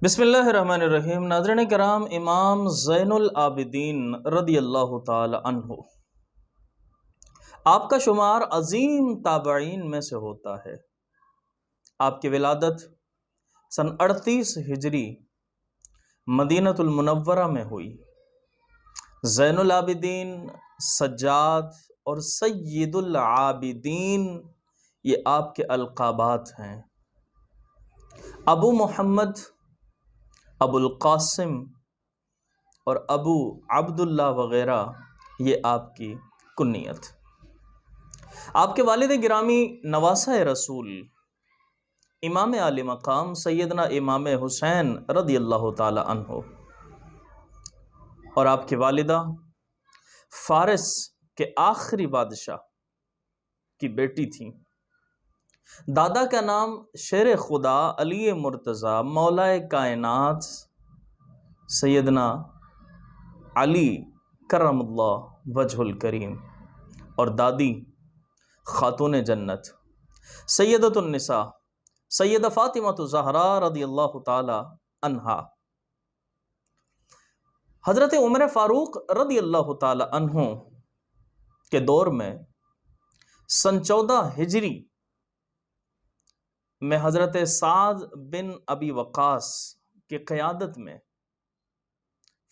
بسم اللہ الرحمن الرحیم۔ ناظرین کرام، امام زین العابدین رضی اللہ تعالی عنہ آپ کا شمار عظیم تابعین میں سے ہوتا ہے۔ آپ کی ولادت سن 38 ہجری مدینہ المنورہ میں ہوئی۔ زین العابدین، سجاد اور سید العابدین یہ آپ کے القابات ہیں۔ ابو محمد، ابو القاسم اور ابو عبداللہ وغیرہ یہ آپ کی کنیت۔ آپ کے والد گرامی نواسہ رسول امام عالی مقام سیدنا امام حسین رضی اللہ تعالی عنہ اور آپ کی والدہ فارس کے آخری بادشاہ کی بیٹی تھیں۔ دادا کا نام شیر خدا علی مرتضی مولائے کائنات سیدنا علی کرم اللہ وجہ الکریم اور دادی خاتون جنت سیدۃ النساء سیدہ فاطمہ زہرا رضی اللہ تعالی عنہا۔ حضرت عمر فاروق رضی اللہ تعالی عنہ کے دور میں سن 14 ہجری میں حضرت سعد بن ابی وقاص کی قیادت میں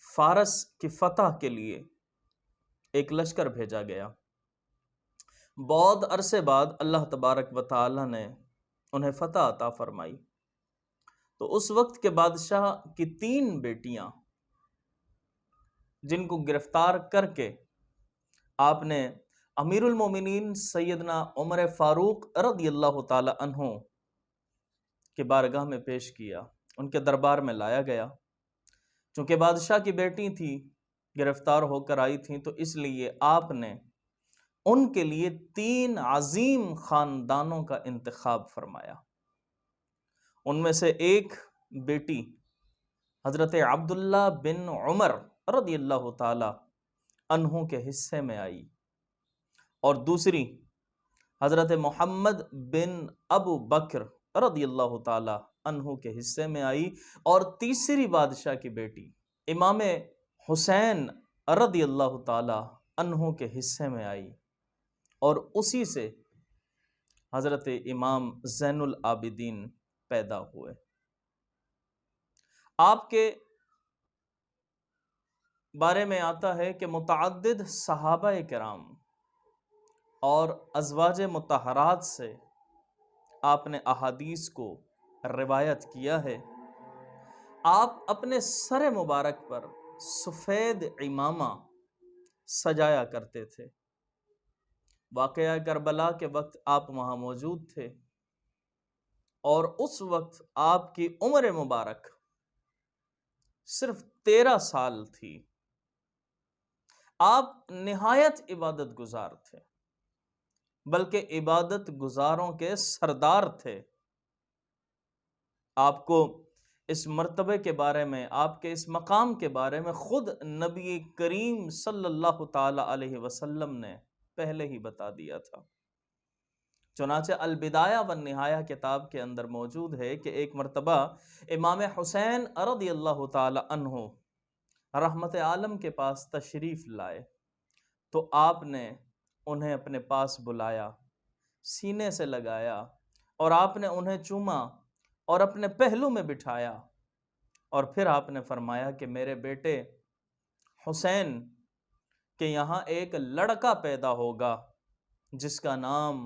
فارس کی فتح کے لیے ایک لشکر بھیجا گیا۔ بہت عرصے بعد اللہ تبارک و تعالی نے انہیں فتح عطا فرمائی، تو اس وقت کے بادشاہ کی 3 بیٹیاں جن کو گرفتار کر کے آپ نے امیر المومنین سیدنا عمر فاروق رضی اللہ تعالی عنہ کے بارگاہ میں پیش کیا، ان کے دربار میں لایا گیا۔ چونکہ بادشاہ کی بیٹی تھی، گرفتار ہو کر آئی تھیں، تو اس لیے آپ نے ان کے لیے 3 عظیم خاندانوں کا انتخاب فرمایا۔ ان میں سے ایک بیٹی حضرت عبداللہ بن عمر رضی اللہ تعالی عنہ کے حصے میں آئی، اور دوسری حضرت محمد بن ابو بکر رضی اللہ تعالی عنہ کے حصے میں آئی، اور تیسری بادشاہ کی بیٹی امام حسین رضی اللہ تعالی عنہ کے حصے میں آئی، اور اسی سے حضرت امام زین العابدین پیدا ہوئے۔ آپ کے بارے میں آتا ہے کہ متعدد صحابہ کرام اور ازواج مطہرات سے آپ نے احادیث کو روایت کیا ہے۔ آپ اپنے سر مبارک پر سفید عمامہ سجایا کرتے تھے۔ واقعہ کربلا کے وقت آپ وہاں موجود تھے، اور اس وقت آپ کی عمر مبارک صرف 13 سال تھی۔ آپ نہایت عبادت گزار تھے، بلکہ عبادت گزاروں کے سردار تھے۔ آپ کو اس مرتبے کے بارے میں، آپ کے اس مقام کے بارے میں خود نبی کریم صلی اللہ تعالی علیہ وسلم نے پہلے ہی بتا دیا تھا۔ چنانچہ البدایہ والنہایہ کتاب کے اندر موجود ہے کہ ایک مرتبہ امام حسین رضی اللہ تعالی عنہ رحمت عالم کے پاس تشریف لائے، تو آپ نے انہیں اپنے پاس بلایا، سینے سے لگایا، اور آپ نے انہیں چوما اور اپنے پہلو میں بٹھایا، اور پھر آپ نے فرمایا کہ میرے بیٹے حسین کہ یہاں ایک لڑکا پیدا ہوگا جس کا نام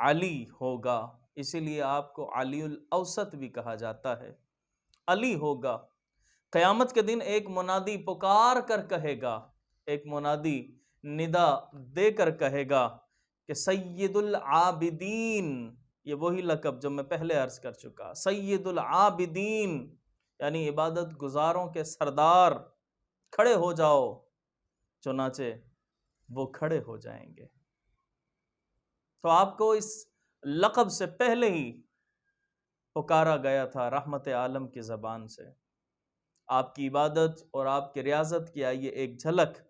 علی ہوگا، اسی لیے آپ کو علی الاوسط بھی کہا جاتا ہے۔ علی ہوگا، قیامت کے دن ایک منادی پکار کر کہے گا، ایک منادی ندا دے کر کہے گا کہ سید العابدین، یہ وہی لقب جو میں پہلے عرض کر چکا، سید العابدین یعنی عبادت گزاروں کے سردار، کھڑے ہو جاؤ۔ چنانچہ وہ کھڑے ہو جائیں گے۔ تو آپ کو اس لقب سے پہلے ہی پکارا گیا تھا رحمت عالم کی زبان سے۔ آپ کی عبادت اور آپ کی ریاضت کی آئیے ایک جھلک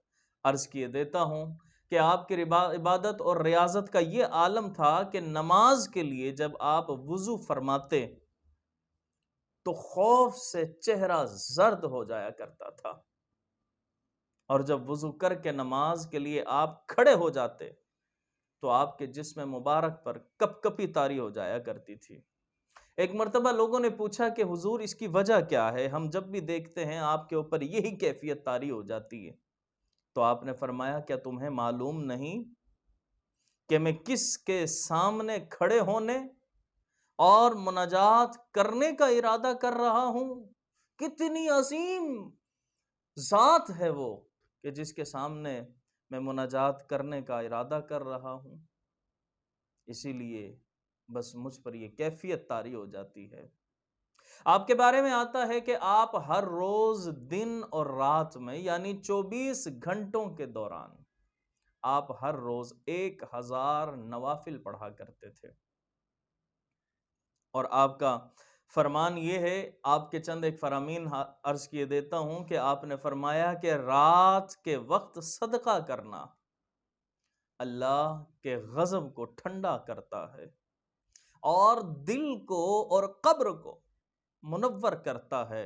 عرض کیے دیتا ہوں کہ آپ کی عبادت اور ریاضت کا یہ عالم تھا کہ نماز کے لیے جب آپ وضو فرماتے تو خوف سے چہرہ زرد ہو جایا کرتا تھا، اور جب وضو کر کے نماز کے لیے آپ کھڑے ہو جاتے تو آپ کے جسم مبارک پر کپ کپی طاری ہو جایا کرتی تھی۔ ایک مرتبہ لوگوں نے پوچھا کہ حضور اس کی وجہ کیا ہے، ہم جب بھی دیکھتے ہیں آپ کے اوپر یہی کیفیت طاری ہو جاتی ہے۔ تو آپ نے فرمایا کیا تمہیں معلوم نہیں کہ میں کس کے سامنے کھڑے ہونے اور مناجات کرنے کا ارادہ کر رہا ہوں؟ کتنی عظیم ذات ہے وہ کہ جس کے سامنے میں مناجات کرنے کا ارادہ کر رہا ہوں، اسی لیے بس مجھ پر یہ کیفیت طاری ہو جاتی ہے۔ آپ کے بارے میں آتا ہے کہ آپ ہر روز دن اور رات میں یعنی 24 گھنٹوں کے دوران آپ ہر روز 1000 نوافل پڑھا کرتے تھے، اور آپ کا فرمان یہ ہے، آپ کے چند ایک فرامین عرض کیے دیتا ہوں کہ آپ نے فرمایا کہ رات کے وقت صدقہ کرنا اللہ کے غضب کو ٹھنڈا کرتا ہے اور دل کو اور قبر کو منور کرتا ہے،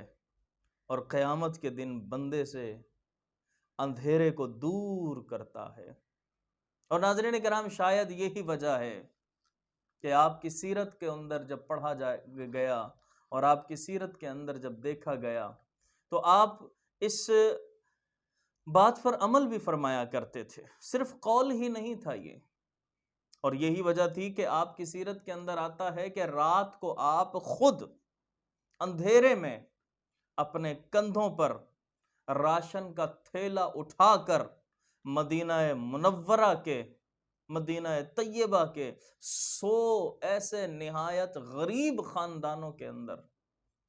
اور قیامت کے دن بندے سے اندھیرے کو دور کرتا ہے۔ اور ناظرین کرام، شاید یہی وجہ ہے کہ آپ کی سیرت کے اندر جب پڑھا گیا اور آپ کی سیرت کے اندر جب دیکھا گیا تو آپ اس بات پر عمل بھی فرمایا کرتے تھے، صرف قول ہی نہیں تھا یہ۔ اور یہی وجہ تھی کہ آپ کی سیرت کے اندر آتا ہے کہ رات کو آپ خود اندھیرے میں اپنے کندھوں پر راشن کا تھیلا اٹھا کر مدینہ منورہ کے، مدینہ طیبہ کے 100 ایسے نہایت غریب خاندانوں کے اندر،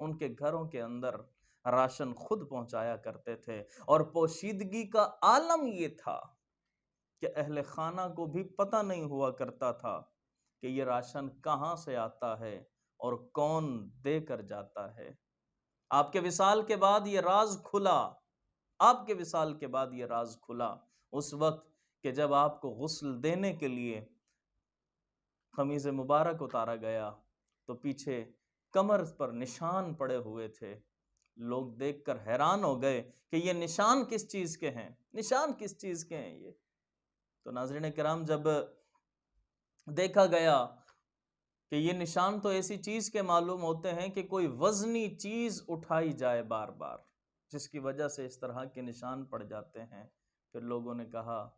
ان کے گھروں کے اندر راشن خود پہنچایا کرتے تھے، اور پوشیدگی کا عالم یہ تھا کہ اہل خانہ کو بھی پتہ نہیں ہوا کرتا تھا کہ یہ راشن کہاں سے آتا ہے اور کون دے کر جاتا ہے۔ آپ کے وصال کے بعد یہ راز کھلا، آپ کے وصال کے بعد یہ راز کھلا اس وقت کہ جب آپ کو غسل دینے کے لیے قمیض مبارک اتارا گیا تو پیچھے کمر پر نشان پڑے ہوئے تھے۔ لوگ دیکھ کر حیران ہو گئے کہ یہ نشان کس چیز کے ہیں، نشان کس چیز کے ہیں یہ؟ تو ناظرین کرام، جب دیکھا گیا کہ یہ نشان تو ایسی چیز کے معلوم ہوتے ہیں کہ کوئی وزنی چیز اٹھائی جائے بار بار، جس کی وجہ سے اس طرح کے نشان پڑ جاتے ہیں، پھر لوگوں نے کہا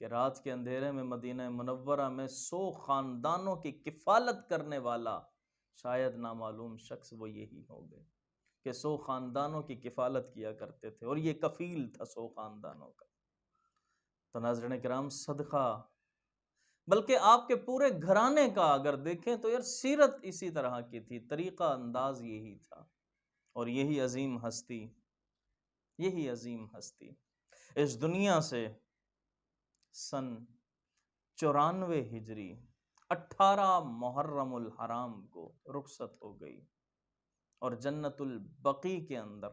کہ رات کے اندھیرے میں مدینہ منورہ میں 100 خاندانوں کی کفالت کرنے والا شاید نامعلوم شخص وہ یہی ہو گئے کہ 100 خاندانوں کی کفالت کیا کرتے تھے، اور یہ کفیل تھا 100 خاندانوں کا۔ تو ناظرین کرام، صدقہ بلکہ آپ کے پورے گھرانے کا اگر دیکھیں تو یار سیرت اسی طرح کی تھی، طریقہ انداز یہی تھا، اور یہی عظیم ہستی اس دنیا سے سن 94 ہجری 18 محرم الحرام کو رخصت ہو گئی، اور جنت البقیع کے اندر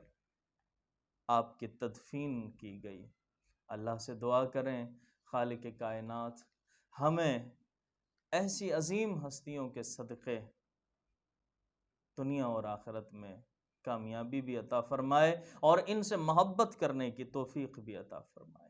آپ کی تدفین کی گئی۔ اللہ سے دعا کریں خالق کائنات ہمیں ایسی عظیم ہستیوں کے صدقے دنیا اور آخرت میں کامیابی بھی عطا فرمائے، اور ان سے محبت کرنے کی توفیق بھی عطا فرمائے۔